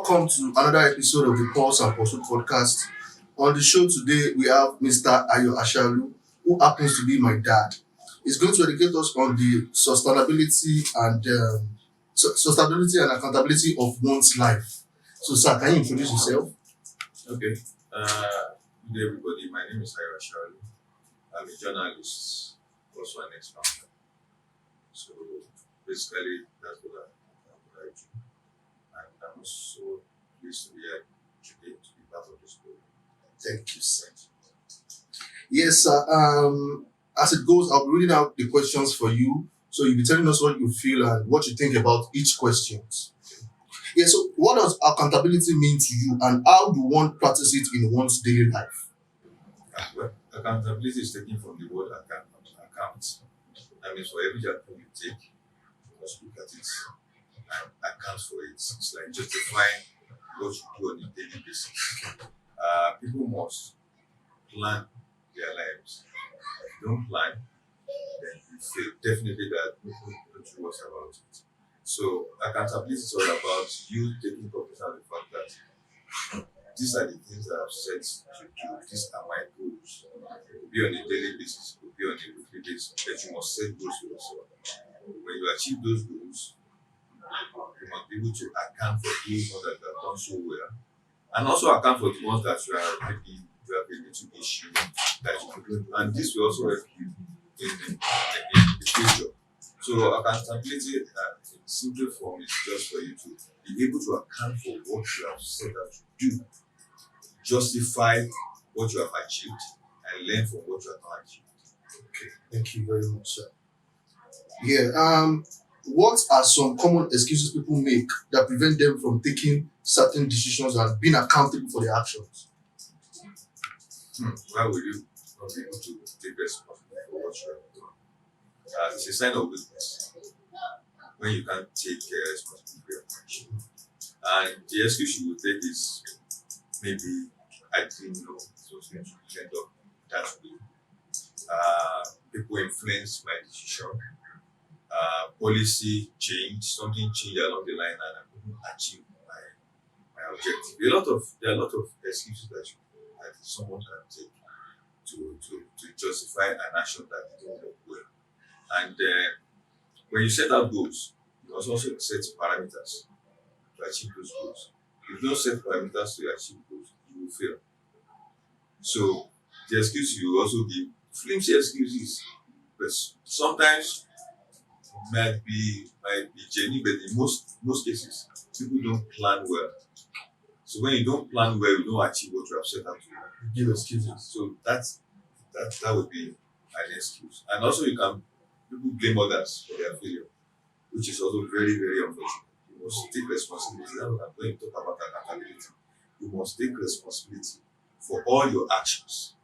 welcome to another episode of the Pulse and Pursuit podcast. On the show today, we have Mr. Ayo Ashaolu, who happens to be my dad. He's going to educate us on the sustainability and accountability of one's life. So, sir, can you introduce yourself? Okay. Good day, everybody. My name is Ayo Ashaolu. I'm a journalist, also an ex-founder. So basically, that's what I do. And I'm so pleased to be here today to be part of this program. Thank you, sir. Yes, sir. As it goes, I'll be reading out the questions for you. So you'll be telling us what you feel and what you think about each question. Yeah, so what does accountability mean to you and how do one practice it in one's daily life? Well, accountability is taken from the word account. That means for every action you take, you must look at it and account for it. It's like justifying what you do on a daily basis. People must plan their lives. If you don't plan, then you fail. Definitely that don't do what's about it. So accountability is all about you taking cognizance of the fact that these are the things that I've set to do. These are my goals. It could be on a daily basis, it could be on a weekly basis, but you must set goals for yourself. When you achieve those goals, you must be able to account for those ones that you have done so well, and also account for the ones that you have a little issue that you could do. And this will also help you in the future. So accountability in simple form is just for you to be able to account for what you have set out to do, justify what you have achieved, and learn from what you have not achieved. Okay, thank you very much, sir. Yeah, what are some common excuses people make that prevent them from taking certain decisions and being accountable for their actions? Why will you not be able to take responsibility for what you have done? It's a sign of weakness when you can't take responsibility for your action. And the excuse you will take is maybe I didn't know it was going to end up that way. People influenced my decision. Policy changed, something changed along the line, and I couldn't achieve my objective. There are a lot of excuses that someone can take to justify an action that didn't work well. And when you set out goals, you must also set parameters to achieve those goals. If you don't set parameters to achieve goals, you will fail. So the excuse you will also give flimsy excuses, but sometimes might be genuine, but in most cases, people don't plan well. So when you don't plan well, you don't achieve what you have set out to do. Give excuses. So that would be an excuse. And also people blame others for their failure, which is also very, very unfortunate. You must take responsibility. That's what I'm going to talk about accountability. You must take responsibility for all your actions.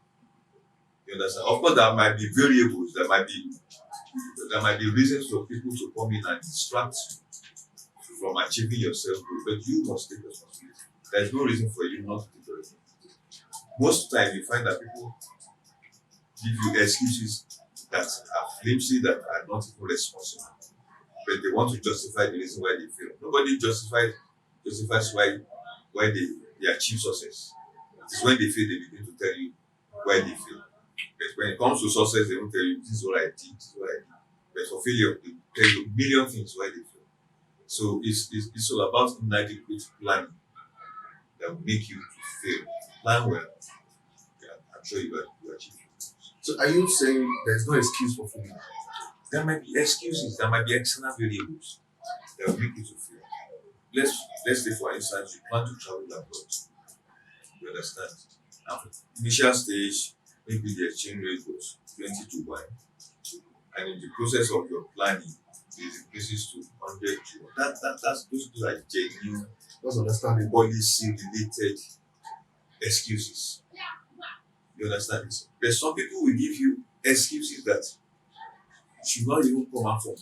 You understand? Of course, there might be variables, there might be reasons for people to come in and distract you from achieving your self-goal, but you must take responsibility. There is no reason for you not to take responsibility. Most of the time, you find that people give you excuses that are flimsy, that are not even responsible, but they want to justify the reason why they fail. Nobody justifies why they achieve success. It is when they fail they begin to tell you why they fail. But when it comes to success, they won't tell you this is what I did, this is what I did. But for failure, they tell you a million things why they fail. So it's all about inadequate planning that will make you to fail. Plan well. Yeah, I'm sure you achieve it. So are you saying there's no excuse for failure? There might be excuses, there might be external variables that will make you to fail. Let's say for instance you plan to travel abroad. You understand? Now, initial stage, maybe the exchange rate was 20 to 1. And in the process of your planning, it increases to 100 to 1. Those are genuine, That's understanding. policy related excuses. You understand this? But some people will give you excuses that should not even come out from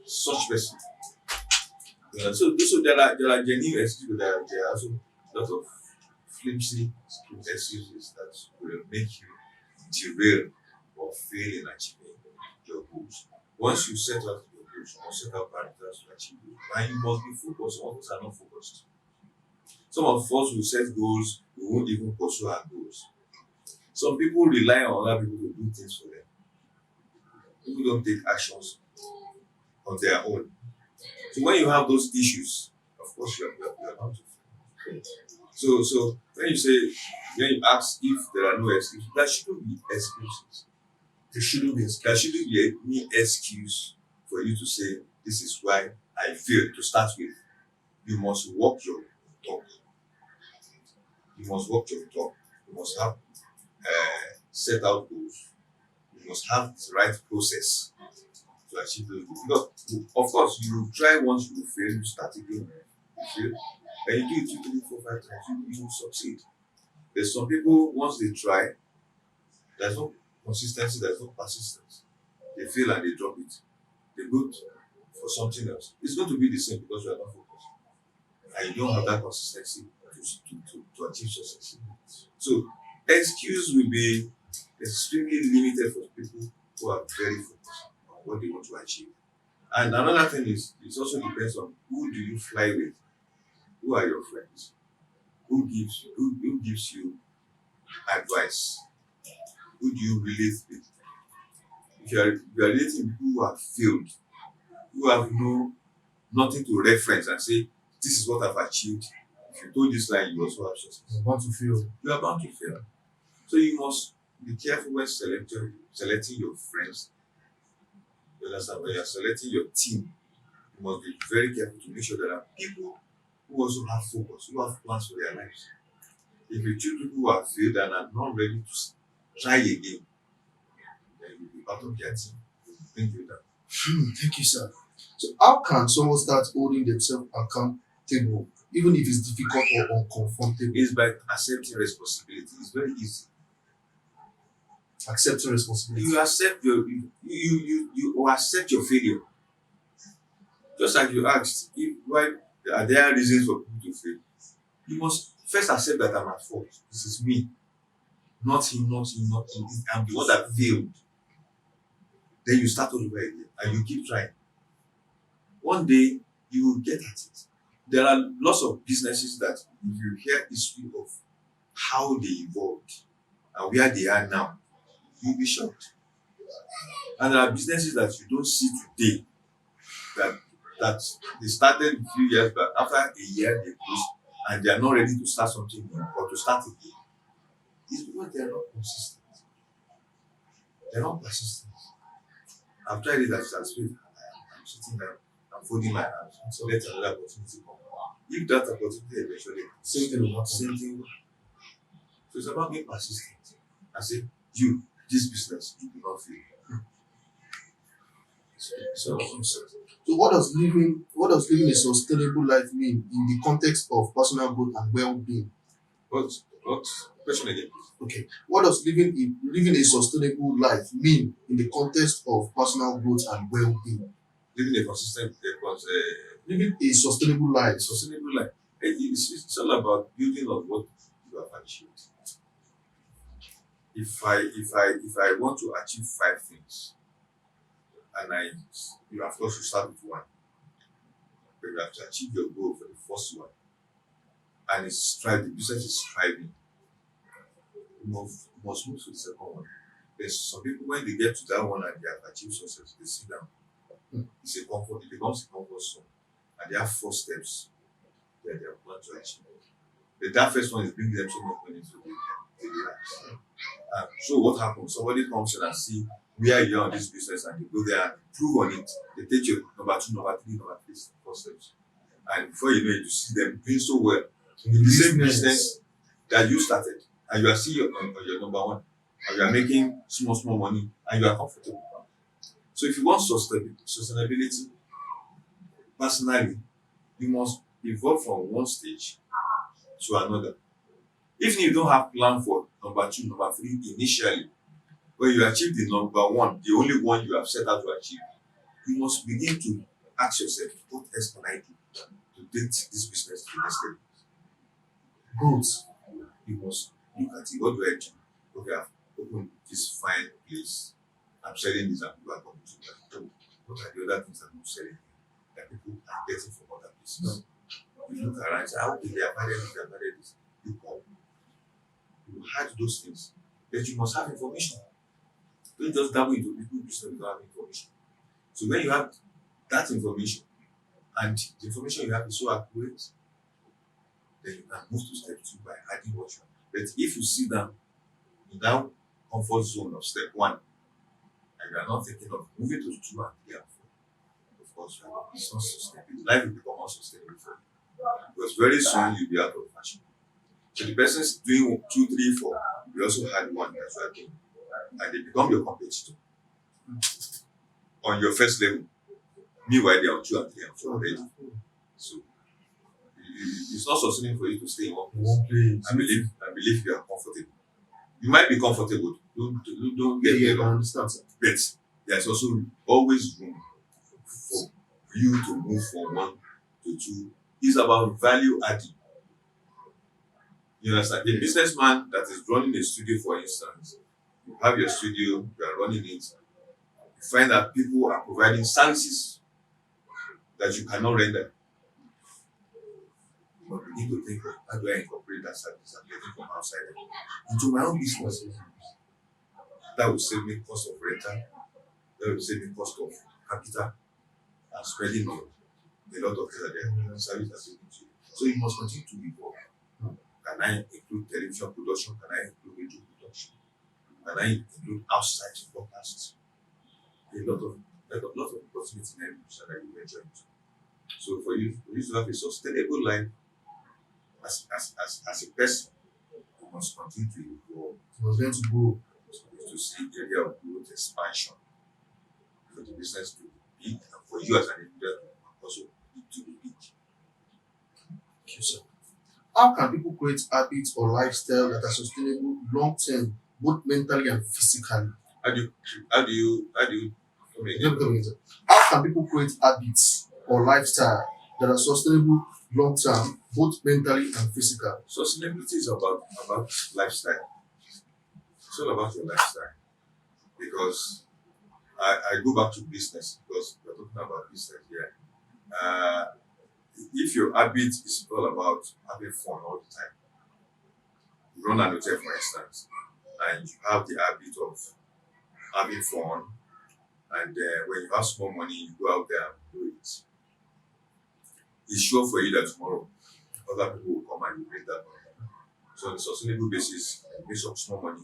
such person. So there are genuine excuses, but there are also a lot of flimsy excuses that will make you derail or fail in achieving your goals. Once you set out your goals, you must set out parameters to achieve it. And you must be focused. Others are not focused. Some of us will set goals, we won't even pursue our goals. Some people rely on other people to do things for them. People don't take actions on their own. So when you have those issues, of course you are bound to fail. So when you ask if there are no excuses, there shouldn't be excuses. There shouldn't be any excuse for you to say this is why I failed. To start with, you must walk your talk. You must walk your talk. You must have set out goals. You must have the right process to achieve those goals. Because of course you try once, you will fail, you start again, you fail. And you do it 2, 3, 4, 5 times, you will succeed. There's some people once they try, there's no consistency, there's no persistence. They fail and they drop it. They go for something else. It's going to be the same because you are not focused. And you don't have that consistency to achieve success. So excuse will be extremely limited for people who are very focused on what they want to achieve. And another thing is, it also depends on who do you fly with. Who are your friends? Who gives you advice? Who do you relate with? If you are relating with people who have failed, who have nothing to reference and say, this is what I've achieved. If you told this line, you also have success. You're bound to fail. You are bound to fail. So you must be careful when selecting your friends. You understand? When you are selecting your team, you must be very careful to make sure there are people who also have focus, who have plans for their lives. If you choose people who have failed and are not ready to try again, then you'll be part of their team. Thank you. Thank you, sir. So how can someone start holding themselves accountable, even if it's difficult or uncomfortable? It's by accepting responsibility. It's very easy. Accepting responsibility. You accept you accept your failure. Just like you asked, why are there reasons for people to fail? You must first accept that I'm at fault. This is me, not him, not him, not him. I'm the one that failed. Then you start all over again and you keep trying. One day you will get at it. There are lots of businesses that if you hear history of how they evolved and where they are now, you'll be shocked. And there are businesses that you don't see today that they started a few years back. After a year they close and they are not ready to start something new or to start again. It's because they are not consistent. They're not persistent. I've tried it as a spirit. I'm sitting there, I'm folding my hands, so let another opportunity come. If that opportunity eventually comes, Same thing will happen. same thing. So it's about being persistent. I say, this business, you will not fail. So So what does living a sustainable life mean in the context of personal growth and well-being? what question again? Okay. What does living a sustainable life mean in the context of personal growth and well-being? Living a consistent Living a sustainable life. sustainable life. It's all about building on what you have achieved. If I want to achieve 5 things, and of course you start with one, but you have to achieve your goal for the first one, and the business is striving. You must move to the second one. There's some people when they get to that one and they have achieved success, they sit down. It becomes a comfort zone, and they have 4 steps that they have planned to achieve. That first one is bringing them so much money to the relax. So what happens? Somebody comes in and see where you are on this business and you go there and improve on it. They take your number 2, number 3, number 4 steps. And before you know it, you see them doing so well in the same business that you started. And you are still on your number 1. And you are making small money and you are comfortable. So if you want sustainability, personally, you must evolve from one stage to another. If you don't have plan for number 2, number 3 initially, when you achieve the number 1, the only one you have set out to achieve, you must begin to ask yourself, what else can I do to take this business to the next level? Growth. You must look at it. What do I do? Okay, I've opened this fine place. I'm selling this and people are coming to me. What are the other things I'm not selling that people are getting from other places? You look around and say, how did they have added this, they have added this? You come, you hide those things. But you must have information. Don't just dabble into people business without having information. So when you have that information and the information you have is so accurate, then you can move to step two by adding what you have. But if you sit down in that comfort zone of step one and you are not thinking of moving to two and three and four, of course, it's not sustainable. Life will become unsustainable for you. Because very soon you'll be out of fashion. So the person's doing 2, 3, 4, you also had one that you are doing. And they become your competitor on your first level. Meanwhile, they are on 2 and 3 and 4 already. So it's not sustainable for you to stay in one place and believe you are comfortable. You might be comfortable. Don't get me wrong. Understand, sir. But there's also always room for you to move from 1 to 2. It's about value adding. You understand? The businessman that is running a studio, for instance, you have your studio, you are running it, you find that people are providing services that you cannot render. But you need to think of how do I incorporate that service I'm getting from outside into my own business. That will save me cost of rental, that will save me cost of capital, and spending on a lot of things that the service has given to you. So you must continue to evolve. Can I include television production? Can I include radio production? Can I include outside podcasts? A lot of opportunities in education that you enjoy. So for you to have a sustainable life as a person, you must continue to evolve. You must learn to grow. To see the area of growth expansion for the business to be big and for you as an individual also to be big. Thank you, sir. How can people create habits or lifestyle that are sustainable long term, both mentally and physically? How do you Let me come again, sir. How can people create habits or lifestyle that are sustainable long term, both mentally and physically? Sustainability is about lifestyle. It's all about your lifestyle. Because I go back to business because we're talking about business here. If your habit is all about having fun all the time, you run an hotel for instance, and you have the habit of having fun, and when you have small money, you go out there and do it. It's sure for you that tomorrow other people will come and you bring that money. So on a sustainable basis, you make some small money,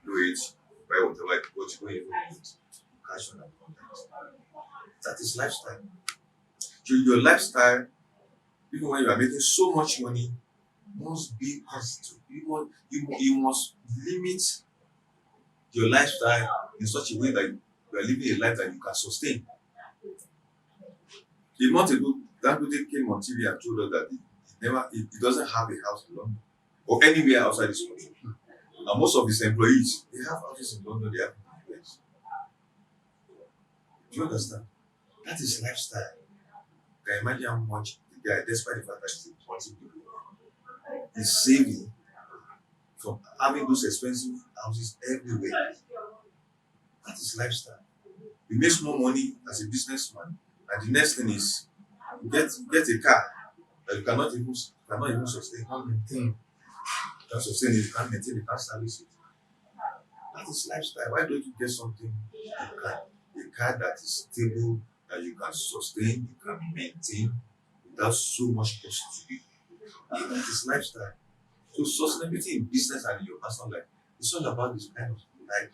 do it, buy whatever what you don't even need, cash on and contact. That is lifestyle. So your lifestyle, even when you are making so much money, must be positive. You must limit your lifestyle in such a way that you are living a life that you can sustain. A month ago, Dangote came on TV and told us that he doesn't have a house in London or anywhere outside this country. And most of his employees, they have houses in London, they have in the US. Do you understand? That is lifestyle. You can imagine how much the guy, despite the fact that he's a multi-billionaire, is saving from having those expensive houses everywhere. That is lifestyle. You make more money as a businessman, and the next thing is get a car that you cannot even sustain. You can't maintain. You can't sustain it, you can't maintain it, you can't service it. That is lifestyle. Why don't you get something a car that is stable, that you can sustain, you can maintain without so much cost to you? That is lifestyle. So sustainability in business and in your personal life, it's all about this kind of life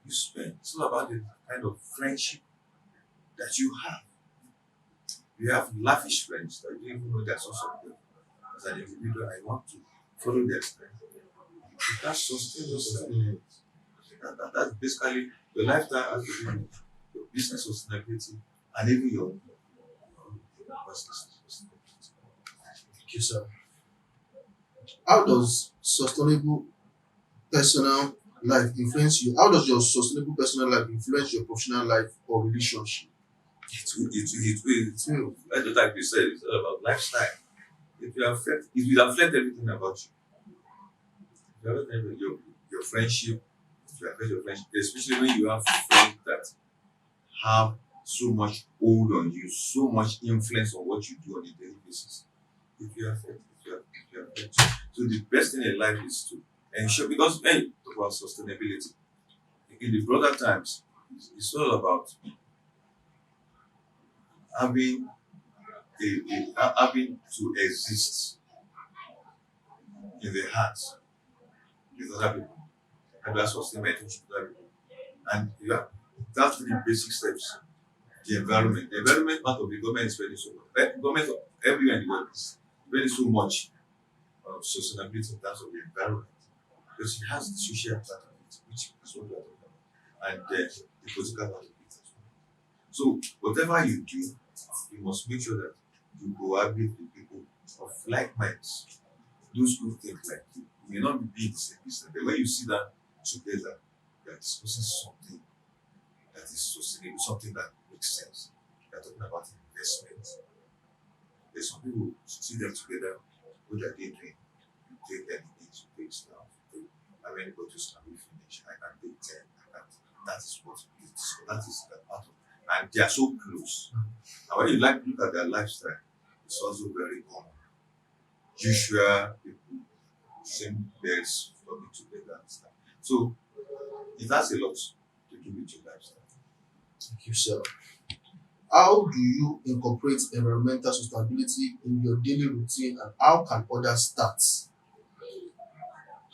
you spend. It's all about the kind of friendship that you have. You have lavish friends that you don't even know their source of wealth. As an individual, I want to follow their strength. You can't sustain yourself. That's basically your lifestyle has to do with your business sustainability and even your personal sustainability. Thank you, sir. How does sustainable personal life influence you? How does your sustainable personal life influence your professional life or relationship? It will. Like you said, it's all about lifestyle. It will affect everything about you. It will affect your friendship. It will affect your friendship, especially when you have friends that have so much hold on you, so much influence on what you do on a daily basis. if you are affected. So the best thing in life is to ensure, because when you talk about sustainability, in the broader times, it's all about having having to exist in the hearts with other people. And that's sustainability with other people. And you have that's three basic steps. The environment. The environment part of the government is very so much. Government everywhere in the world is very so much sustainability in terms of the environment. Because it has the social part of it, which is what we are talking about. And the political part of it as well. So whatever you do, you must make sure that you cohabit with people of like minds, those who think like you. You may not be in the same business, but when you sit down together, you are discussing something that is sustainable, something that makes sense. You are talking about investment. There's some people who sit them together, what are they doing? You take them in to take stuff. How many bottles can we finish? I can take 10. That is what it is. So that is the part of, and they are so close. And when you look at their lifestyle, it's also very common. Usual people, same beds, working together and stuff. So it has a lot to do with your lifestyle. Thank you, sir. How do you incorporate environmental sustainability in your daily routine, and how can others start?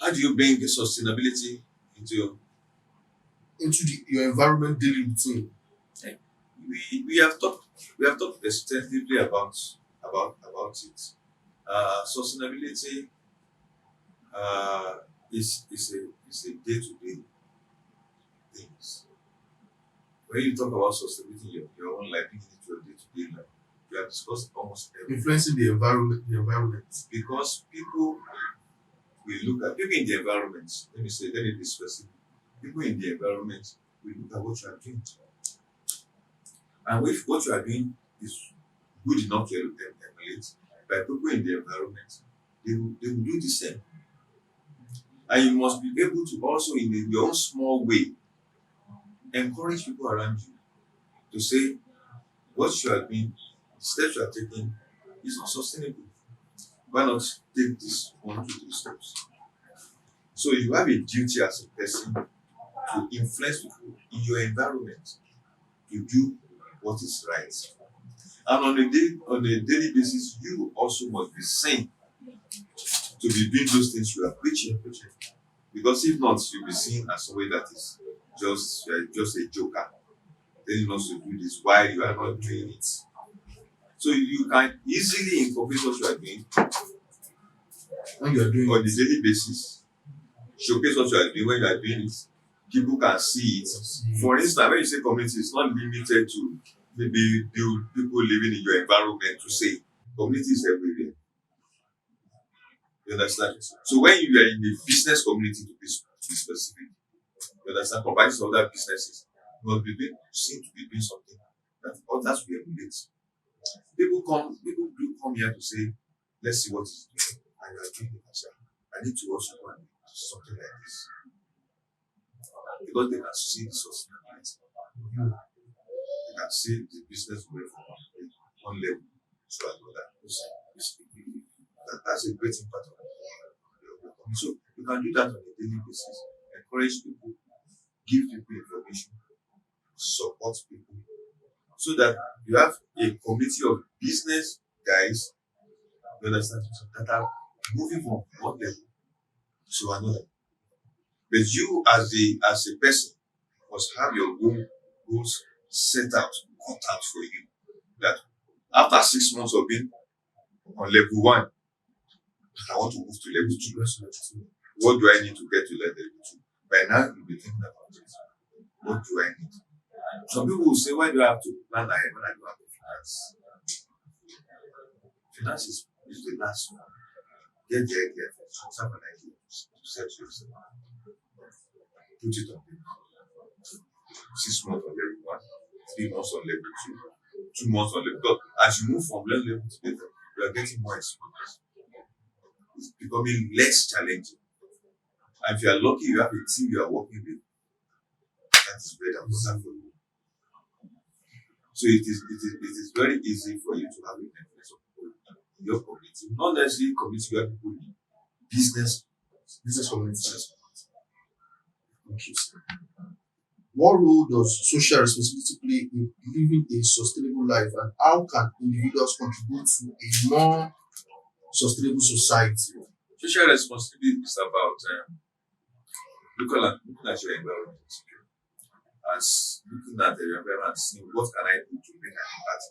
How do you bring the sustainability into Your environment daily routine? we have talked extensively about it. Sustainability is a day-to-day things. When you talk about sustainability in your own life, bringing it to your day-to-day life, we have discussed almost everything. Influencing the environment. Because people will look at people in the environment. Let me be specific. People in the environment will look at what you are doing. And if what you are doing is good enough to emulate, by people in the environment, they will do the same. And you must be able to also, in your own small way, encourage people around you to say what you are doing, the steps you are taking is not sustainable. Why not take this 1, 2, 3 steps? So you have a duty as a person to influence people in your environment to do what is right. And on a daily basis, you also must be seen to be doing those things you are preaching. Because if not, you'll be seen as somebody that is just a joker. Then you also do this while you are not doing it. So you can easily incorporate what you are doing When you are doing on a daily basis. Showcase what you are doing when you are doing it. People can see it. For instance, when you say community, it's not limited to maybe the people living in your environment to say community is everywhere. You understand? So when you are in the business community to be specific, you understand, providing some other businesses, you must be seen to be doing something that others will emulate. People do come here to say, let's see what is doing. And you are doing it as well. I need to also go and do something like this. Because they can see the sustainability. They can see the business going from one level to another. That's a great impact on it. So you can do that on a daily basis. Encourage people, give people information, support people, so that you have a community of business guys, you understand, that are moving from one level to another. But you as a person must have your own goals set out, cut out for you. That after 6 months of being on level 1, I want to move to level 2. What do I need to get to level 2? By now you'll be thinking about it. What do I need? Some people will say, why do I have to plan ahead when I don't have the finance? Finance is the last one. Get the idea first. Have an idea to set yourself. Put it on paper. 6 months on level 1, 3 months on level 2, 2 months on level 2. As you move from level to level, you are getting more experience. It's becoming less challenging. And if you are lucky, you have a team you are working with. That is very important for you. So it is very easy for you to have an influence of people. in your community, not necessarily community where people live, business, Business community. business. Interesting. What role does social responsibility play in living a sustainable life, and how can individuals contribute to a more sustainable society? Social responsibility is about looking at your environment, as looking at the environment and seeing what can I do to make an impact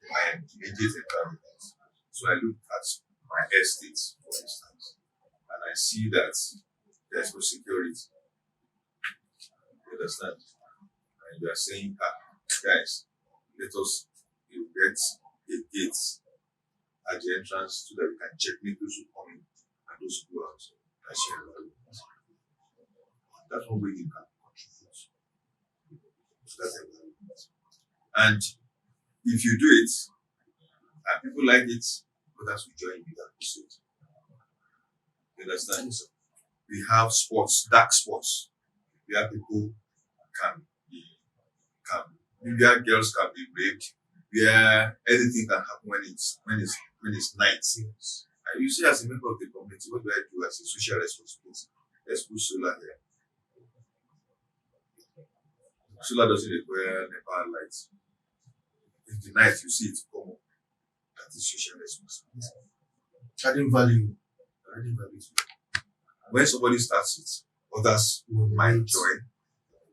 in my immediate environment. So I look at my estate, for instance, and I see that there's no security. You understand? And you are saying, guys, let us erect a gate at the entrance so that we can checkmate those who come in and those who go out. That's your environment. That's one way you can contribute to that environment. And if you do it, and people like it, others will join you that pursuit. You understand? So we have sports, dark sports, where people can be, where girls can be raped, where anything can happen when it's night. And you see, as a member of the community, what do I do as a social responsibility? Let's put solar here. Solar doesn't require NEPA lights. In the night, you see it come up. That is social responsibility. Adding value. Adding value to it. When somebody starts it, others might join.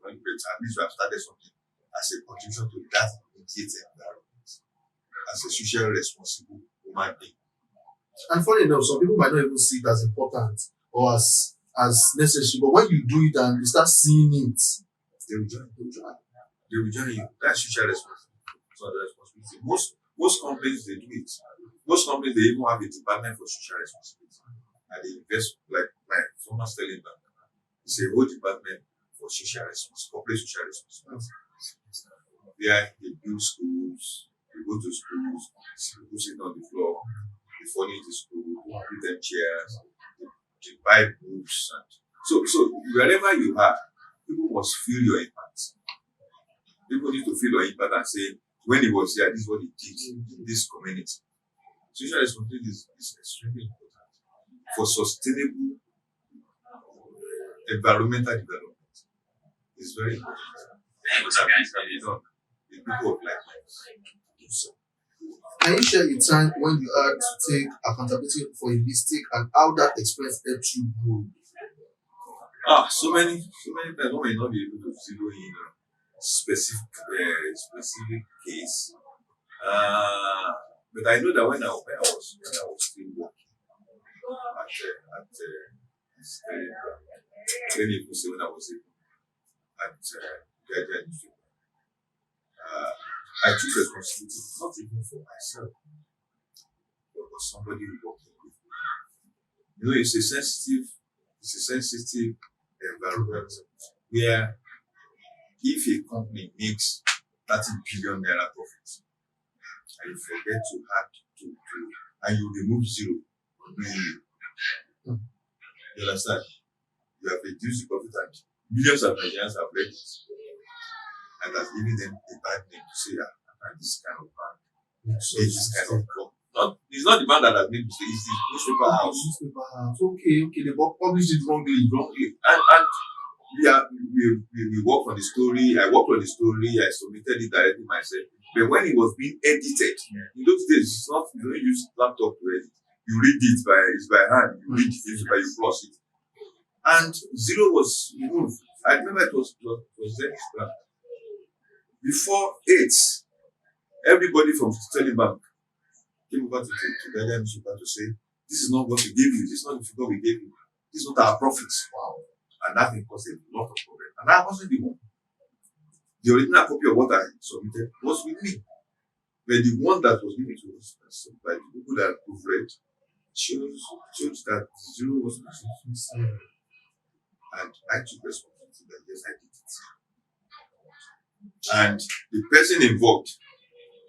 But at least we have started something as a contribution to that immediate environment, as a social responsible human being. And funny enough, some people might not even see it as important or as necessary, but when you do it and you start seeing it, They will join. They will join you. That's social responsibility. So the responsibility. Most companies they do it. Most companies they even have a department for social responsibility. And they invest, like my former Sterling Bank. It's a whole department for social responsibility, corporate social responsibility. Where they build schools, they go to schools, people sitting on the floor, they furnish the school, they give them chairs, they buy books, and so wherever you are, people must feel your impact. People need to feel your impact and say, when he was here, this is what he did in this community. Social responsibility is extremely important for sustainable environmental development. It's very important. What's up, guys? Can be done with people of like minds. can you share a time when you had to take accountability for a mistake and how that experience helped you grow? So many times one may not be able to zero in a specific case. But I know that when I was still working let me even say when I was at Guardian newspaper, I took responsibility not even for myself, but for somebody working with me. You know, it's a sensitive environment where if a company makes 30 billion naira profit and you forget to add to and you remove zero, you understand? You have reduced the profit and millions of Nigerians have read it and has given them a bad name to say this kind of bank, this kind of club. It's not the bank that has made mistakes, it's the newspaper house. Okay, they published it wrongly. And we worked on the story. I worked on the story. I submitted it directly myself. But when it was being edited, in those days, you don't use laptop to edit. You read it by hand. You read it by you cross it. And zero was removed. I remember it was there. Before 8, everybody from Sterling Bank came over to Guardian newspaper to say, this is not what we gave you. This is not the figure we gave you. This is not our profits. Wow. And that thing caused a lot of problem. And that wasn't the one. The original copy of what I submitted was with me. But the one that was given to us by the people that we've read shows that zero was missing. And I took responsibility that yes, I did it. And the person involved,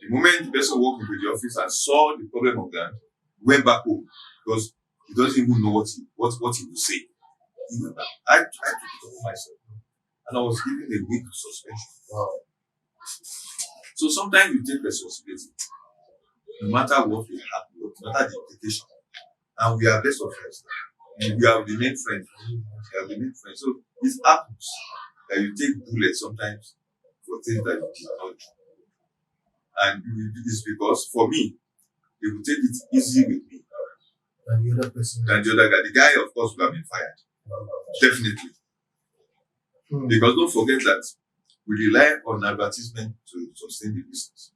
the moment the person walked into the office and saw the problem of that, went back home because he doesn't even know what he will say. He went back. I took it upon myself. And I was given a week suspension. Wow. So sometimes you take responsibility. no matter what will happen, no matter the implication. And we are best of friends now. We have remained friends. We have remained friends. So it happens that you take bullets sometimes for things that you did not do. And it's because for me, they will take it easy with me And the other person. than the other guy. The guy, of course, will have been fired. Definitely. Because don't forget that we rely on advertisement to sustain the business.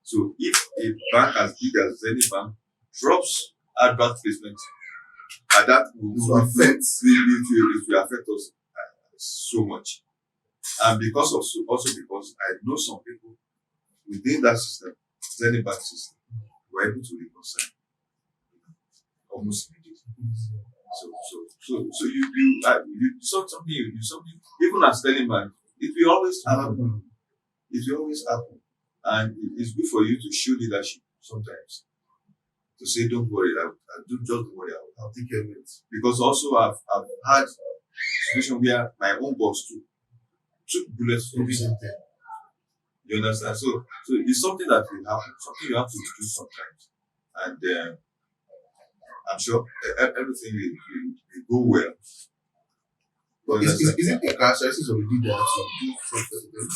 So if a bank as big as any bank drops advert placement, and that will affect us so much. And because of also because I know some people within that system, any bank system, were able to reconcile almost immediately. So you saw something, you do something, even as telling man, it will always happen. It will always happen. And it's good for you to show leadership sometimes. To say, don't worry, I'll do, just don't worry, I'll take care of it. Because also I've had situation where my own boss too took bullets for me. You understand? So it's something that will happen, something you have to do sometimes. And I'm sure everything will go well. But is it a characteristic of a leader to do something?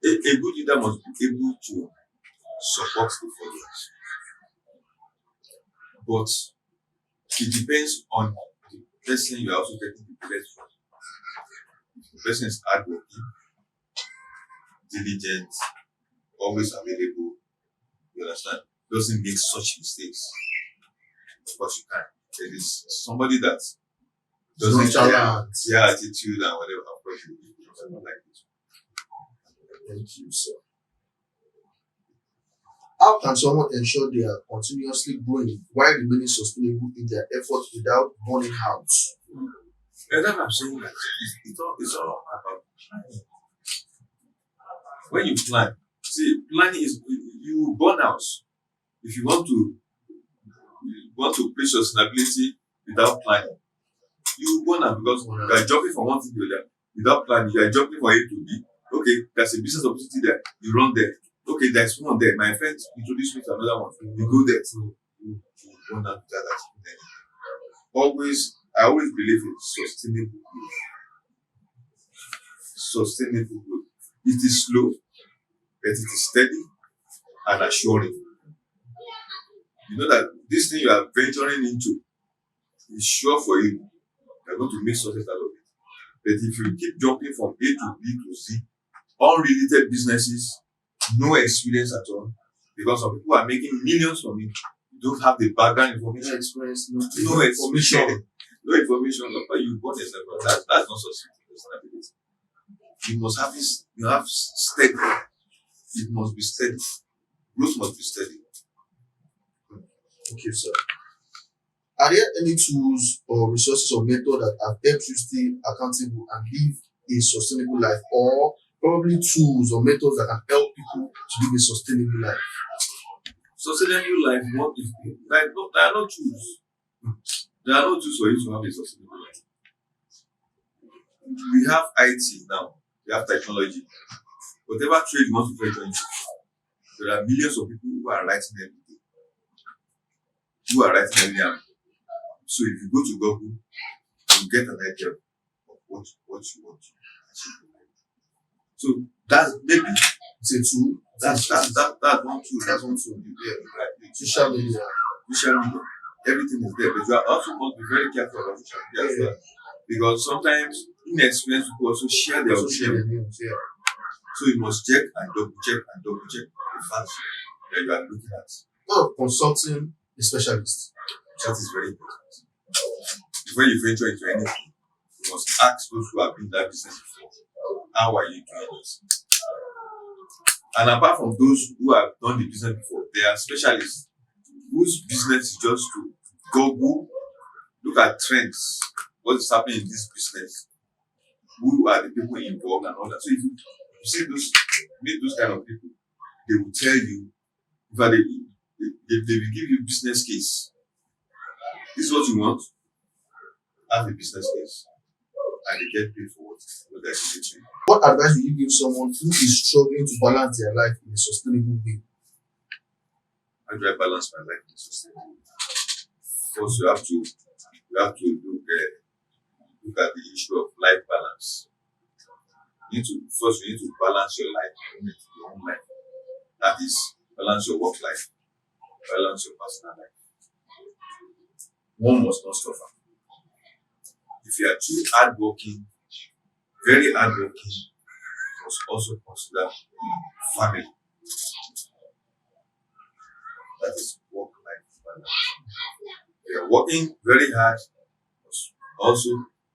A good leader must be able to support the followers. But it depends on the person you are also taking the place from. If the person is hardworking, diligent, always available, you understand, doesn't make such mistakes. Of course you can. There is somebody that doesn't care their attitude and whatever, of course you will like it. Thank you, sir. How can someone ensure they are continuously growing while remaining sustainable in their efforts without burning out? And then I'm saying that it's all about planning. When you plan, see, planning is you burn out. If you want to preach sustainability without planning, you burn out because you are jumping from one thing to the other without planning. You are jumping from A to B. Okay, there's a business opportunity there. You run there. Okay, there's one there. My friend introduced me to another one. You go there. So you burn out with that. I always believe in sustainable growth. Sustainable growth. It is slow, but it is steady and assuring. You know that this thing you are venturing into is sure for you. You're going to make success out of it. But if you keep jumping from A to B to Z, unrelated businesses, no experience at all, because some people are making millions from it, you don't have the background information, no information, you want yourself. That's not sustainability. You must have this. You have steady. It must be steady. Growth must be steady. Thank you, sir. Are there any tools or resources or methods that have helped you stay accountable and live a sustainable life, or probably tools or methods that can help people to live a sustainable life? Sustainable life, what is like? No, there are no tools. There are no tools for you to have a sustainable life. We have IT now. We have technology. Whatever trade you want to venture into, there are millions of people who are writing every day. So if you go to Google, you get an idea of what you want to achieve. So that's maybe it's a tool. That's one tool. That's one tool. Yeah, social media. Everything is there, but you also must be very careful about social media as well. Because sometimes inexperienced people also share their opinion. So you must check and double check the facts that you are looking at. Consulting a specialist. That is very important. Before you venture into anything, you must ask those who have been in that business before, how are you doing this? And apart from those who have done the business before, there are specialists whose business is just to Google, look at trends, what is happening in this business, who are the people involved and all that. So if you see meet those kind of people, they will tell you, in fact, they will give you business case. This is what you want, have a business case, and they get paid for what they're doing. What advice would you give someone who is struggling to balance their life in a sustainable way? How do I balance my life and sustainability? First, you have to look at the issue of life balance. You need to balance your life, your own life. That is, balance your work life, balance your personal life. One must not suffer. If you are too hardworking, very hardworking, you must also consider family. That is work life balance. If you are working very hard, you must also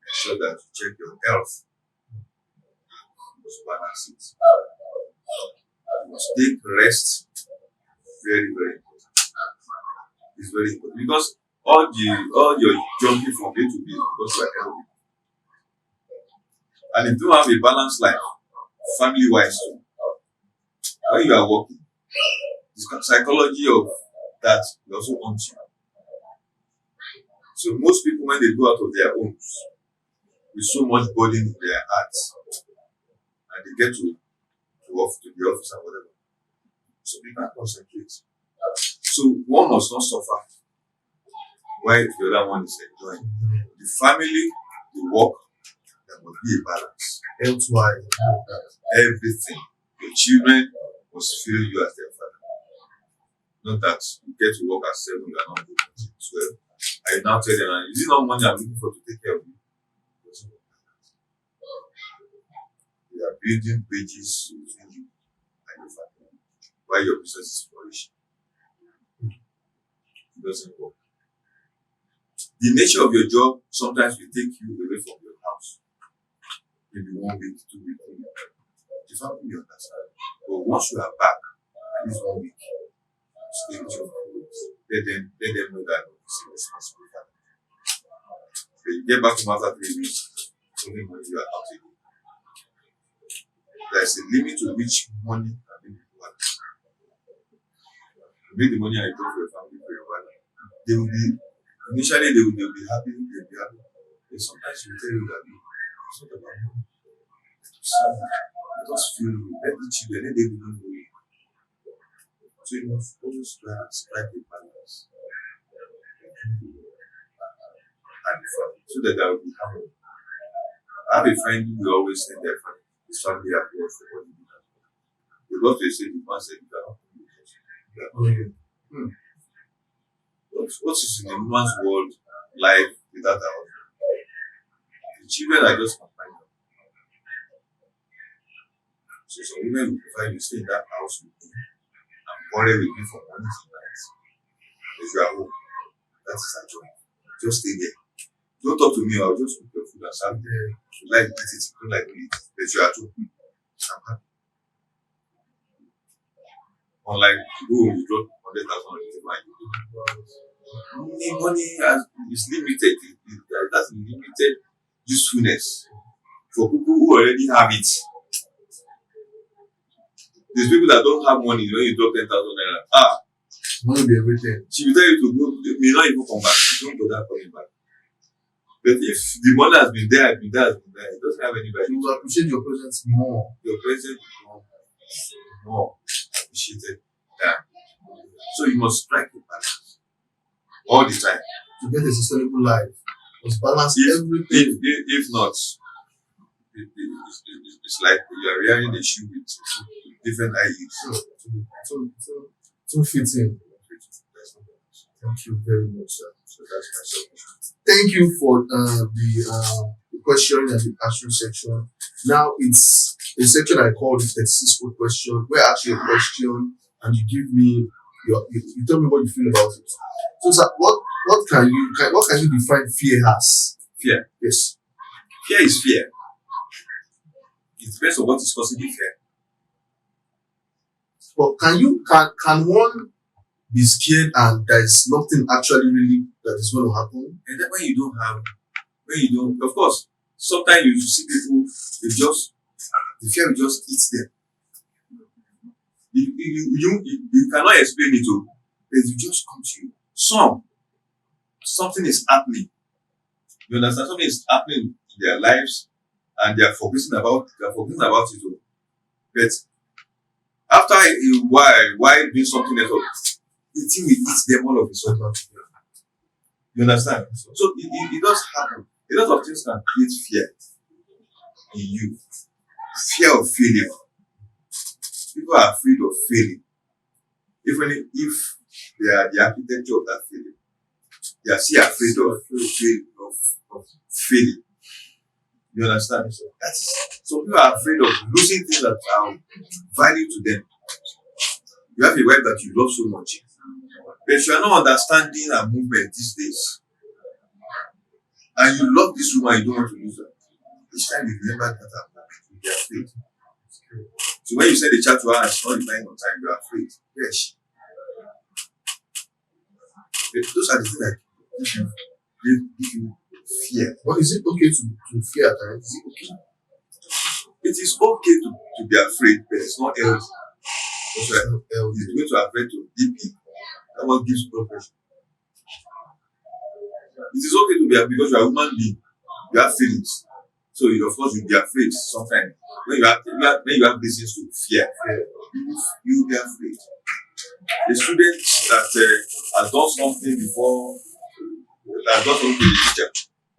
ensure that you check your health. You must balance it. You must take rest. Very, very important. It's very important because all your jumping from A to B is because you are healthy. And if you don't have a balanced life, family wise too, when you are working, the psychology of that will also haunt you. So most people, when they go out of their homes with so much burden in their hearts, and they get to the office and whatever, so they can't concentrate. So one must not suffer while the other one is enjoying. The family, the work, there must be a balance. Elsewise, Everything. Your children must feel you as their father. Not that you get to work at 7, you are not working at 12. And you now tell them, is it not money I'm looking for to take care of you? It doesn't work like that. They are building bridges between you and your family while your business is flourishing. It doesn't work. The nature of your job sometimes will take you away from your house. Maybe 1 week, 2 weeks, 3 weeks. The family will understand. But once you are back, at least 1 week, stay with your family. Let them know that it's a responsible family. When you get back to after 3 weeks, only money you are out again. There is a limit to which money can be required. You make the money and you go for your family for your while. Initially they will be happy, But sometimes you tell you that it's not about money. So let us feel, let the children, let them know you. So you must always try and strike a balance. And so that there will be harmony. I have a friend who always said that his family have worked for what he did. Because they say the man said you cannot do it. What is in a woman's world life without her husband? The children are just companions. So some women will prefer you stay in that house with me and quarrel with me for morning to night. If you are home, that is her joy. Just stay there. Don't talk to me, I'll just cook your food and serve there. You like eat it, you don't like to eat it. But you are at home. I'm happy. Unlike who you drop 100,000 on the table. Money is limited. It has limited usefulness for people who already have it. There's people that don't have money when you drop 10,000 naira. money be everything. She will tell you to go, they may not even come back. You don't bother coming back. But if the money has been there, it doesn't have any value. You will appreciate your presence more. Your presence will become more appreciated than. So you must strike a balance all the time. To get a sustainable life, must balance everything. If not, it's like you are wearing a shoe with different IEs. To fit in. Thank you very much, sir. So that's my submission. Thank you for the question and the answer section. Now it's a section I call the 36 question, where I ask you a question and you give me you tell me what you feel about it. So, sir, what can you define fear as? Fear. Yes. Fear is fear. It depends on what is causing the fear. But can one be scared and there is nothing actually really that is going to happen? And then when you don't, of course, sometimes you see people, the fear will just eat them. You cannot explain it to, but it will just come to you. Something is happening. You understand? Something is happening in their lives, and they are forgetting about it. But after a while doing something else, the thing will eat them all of a sudden. You understand? So it does happen. A lot of things can create fear in you. Fear of failure. People are afraid of failing. Even if they are the architecture of that failure, they are still afraid of failing. You understand? So people are afraid of losing things that are value to them. You have a wife that you love so much, but you are not understanding her movement these days. And you love this woman, you don't want to lose her. Each time you remember that moment, you be afraid. So when you send a chat to her and she's not replying on time, you are afraid. Yes. But those are the things that give you fear. But is it okay to fear at times? Is it okay? It is okay to be afraid, but it's not healthy. It's going to affect your BP. That what gives blood pressure. It is okay to be afraid because you are a human being. You have feelings. So of course you'll be afraid sometimes. When you have reasons to fear, you will be afraid. A student that has done something before, that has done something to the teacher.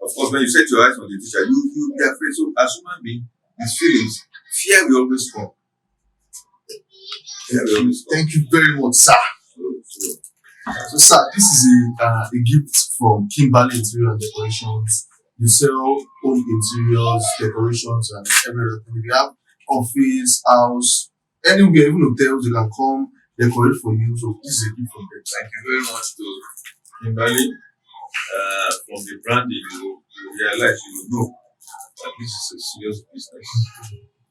Of course, when you set your eyes on the teacher, you will be afraid. So as human being, with feelings, fear will always come. Thank you very much, sir. So, sir, this is a gift from Kimberly Interior and Decorations. You sell home interiors, decorations, and everything. If you have office, house, anywhere, even hotels, they can come decorate for you. So this is a gift from them. Thank you very much to Kimberly. From the branding, you realize, you know that this is a serious business.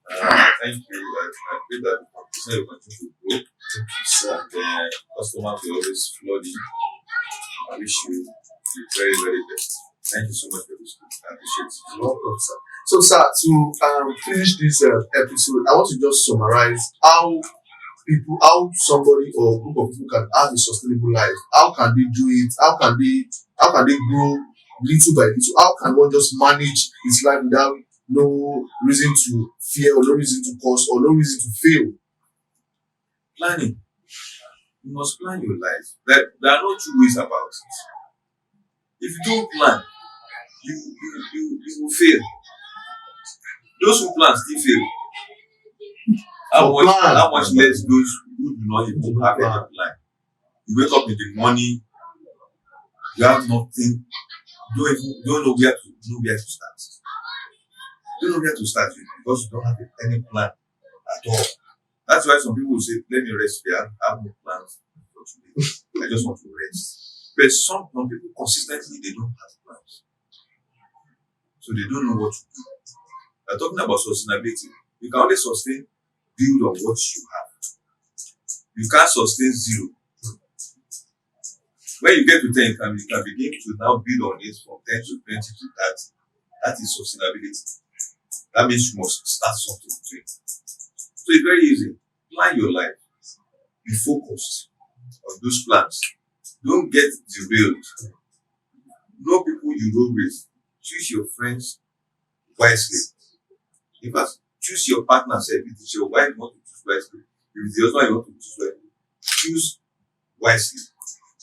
Thank you. I pray that the competition will continue to grow. And customers will always flood in. I wish you the very, very best. Thank you so much for this. I appreciate it. You're welcome, sir. So, sir, to finish this episode, I want to just summarize how somebody or group of people can have a sustainable life. How can they do it? How can they grow little by little? How can one just manage his life without no reason to fear or no reason to cause or no reason to fail? Planning. You must plan your life. There are no two ways about it. If you don't plan, you will fail. Those who plan still fail. How much less those who do not even have any plan? You wake up in the morning, you have nothing, don't know where to start. You don't know where to start with because you don't have any plan at all. That's why some people will say, let me rest today. I have no plans for today. I just want to rest. But some people consistently they don't have plans. So they don't know what to do. We're talking about sustainability. You can only build on what you have. You can't sustain zero. When you get to 10, you can begin to now build on it from 10 to 20 to 30. That is sustainability. That means you must start something to it. So it's very easy. Plan your life. Be focused on those plans. Don't get derailed. Know people you roll with. Choose your friends wisely. In fact, choose your partner. If it is your wife, you want to choose wisely. If it is your husband, you want to choose wisely. Choose wisely.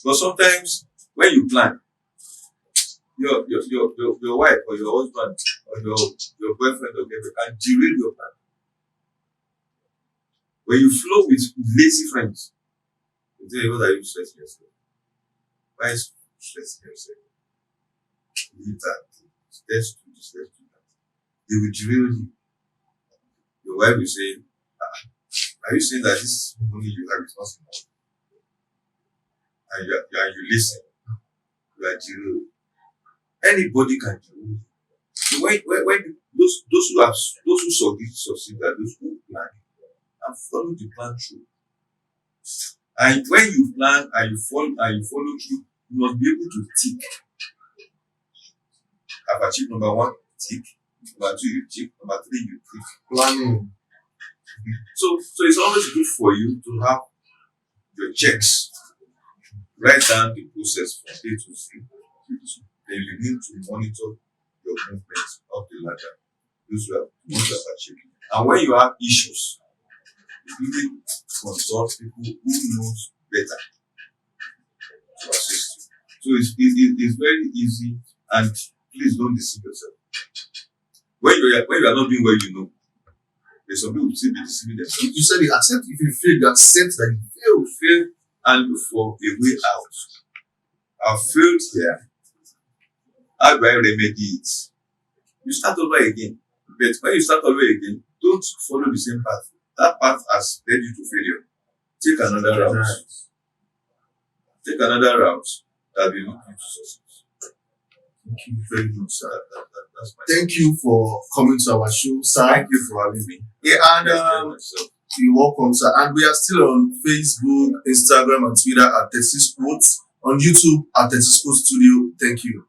But sometimes when you plan, your wife or your husband or your boyfriend or girlfriend can derail your plan. When you flow with lazy friends, you tell you what are you stressing yourself? Why is stressing yourself? Leave that. Let's do this, let's do that. They will derail you. Your wife will say, are you saying that this money you have is not enough? And you listen. You are derailed. Anybody can derail you. So when those who succeed are those who plan and follow the plan through. And when you plan and you follow through, you must be able to tick. I've achieved number 1, tick. Number 2, you tick. Number 3, you tick. Planning. So it's always good for you to have your checks. Write down the process from A to Z. Then you begin to monitor your movements up the ladder. Those who have achieved. And when you have issues, you really consult people who knows better. to assist you. So it's very easy, and please don't deceive yourself. When you are not doing what you know, there's some people who still be deceiving themselves. You said it, accept if you fail, you accept that you failed. Fail and look for a way out. I've failed here. How do I remedy it? You start over again. But when you start over again, don't follow the same path. That path has led you to failure. Take another route. Take another route that will lead you to success. Thank you very much, sir. That's my Thank you for coming to our show, sir. Thank you for having me. Yeah, and you're welcome, sir. And we are still on Facebook, Instagram, and Twitter at 36 Sports. On YouTube at 36 Sports Studio. Thank you.